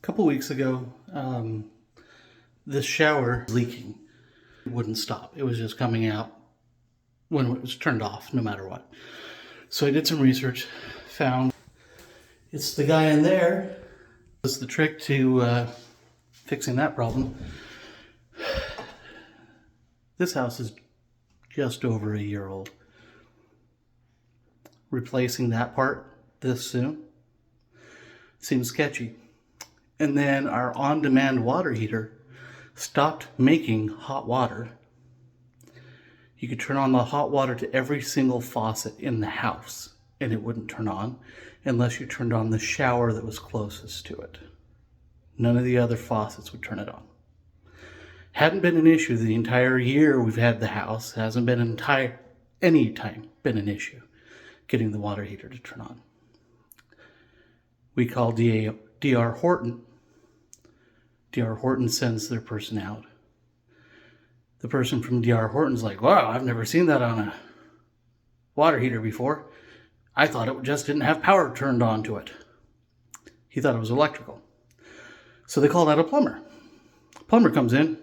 couple weeks ago, this shower was leaking. It wouldn't stop. It was just coming out when it was turned off, no matter what. So I did some research, found it's the guy in there. This is the trick to fixing that problem. This house is just over a year old. Replacing that part this soon seems sketchy. And then our on-demand water heater stopped making hot water. You could turn on the hot water to every single faucet in the house and it wouldn't turn on unless you turned on the shower that was closest to it. None of the other faucets would turn it on. Hadn't been an issue the entire year we've had the house. Hasn't been any time been an issue getting the water heater to turn on. We call DR Horton. DR Horton sends their person out. The person from DR Horton's like, wow, I've never seen that on a water heater before. I thought it just didn't have power turned on to it. He thought it was electrical. So they called out a plumber. Plumber comes in.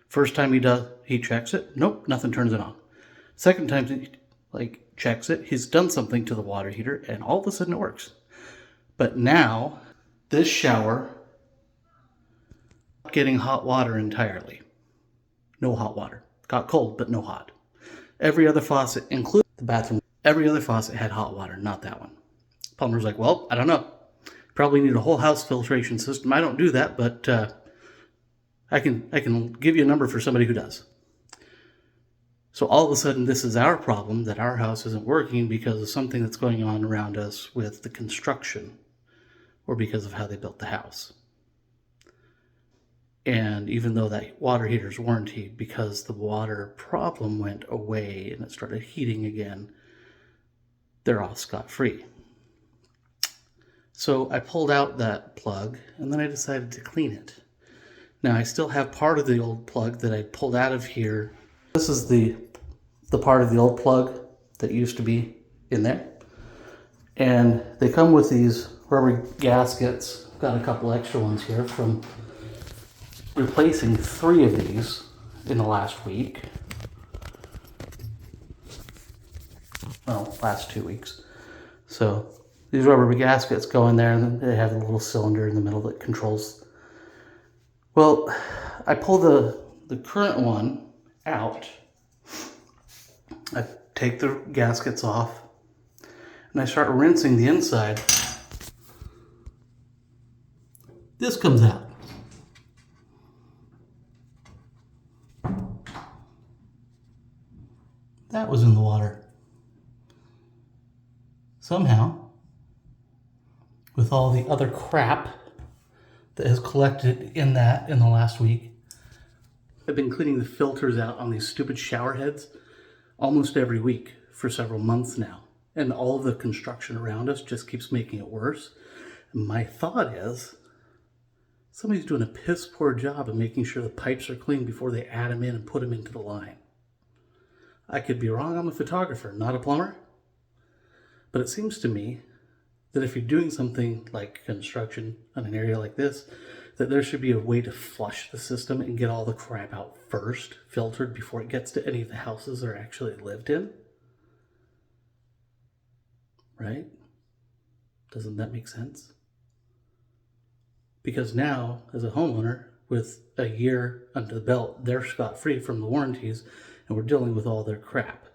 First time he checks it. Nope, nothing turns it on. Second time he checks it. He's done something to the water heater and all of a sudden it works. But now this shower getting hot water entirely. No hot water. Got cold, but no hot. Every other faucet, including the bathroom, every other faucet had hot water, not that one. Plumber's like, well, I don't know. Probably need a whole house filtration system. I don't do that, but I can give you a number for somebody who does. So all of a sudden, this is our problem that our house isn't working because of something that's going on around us with the construction or because of how they built the house. And even though that water heater's warranted, because the water problem went away and it started heating again, they're all scot-free. So I pulled out that plug and then I decided to clean it. Now I still have part of the old plug that I pulled out of here. This is the part of the old plug that used to be in there. And they come with these rubber gaskets. Got a couple extra ones here from replacing 3 of these in the last week. Well, last 2 weeks. So these rubber gaskets go in there and they have a little cylinder in the middle that controls. Well, I pull the current one out. I take the gaskets off and I start rinsing the inside. This comes out. That was in the water. Somehow, with all the other crap that has collected in the last week, I've been cleaning the filters out on these stupid shower heads almost every week for several months now. And all of the construction around us just keeps making it worse. And my thought is, somebody's doing a piss poor job of making sure the pipes are clean before they add them in and put them into the line. I could be wrong, I'm a photographer, not a plumber. But it seems to me that if you're doing something like construction on an area like this, that there should be a way to flush the system and get all the crap out first, filtered before it gets to any of the houses that are actually lived in. Right? Doesn't that make sense? Because now, as a homeowner, with a year under the belt, they're scot-free from the warranties, and we're dealing with all their crap.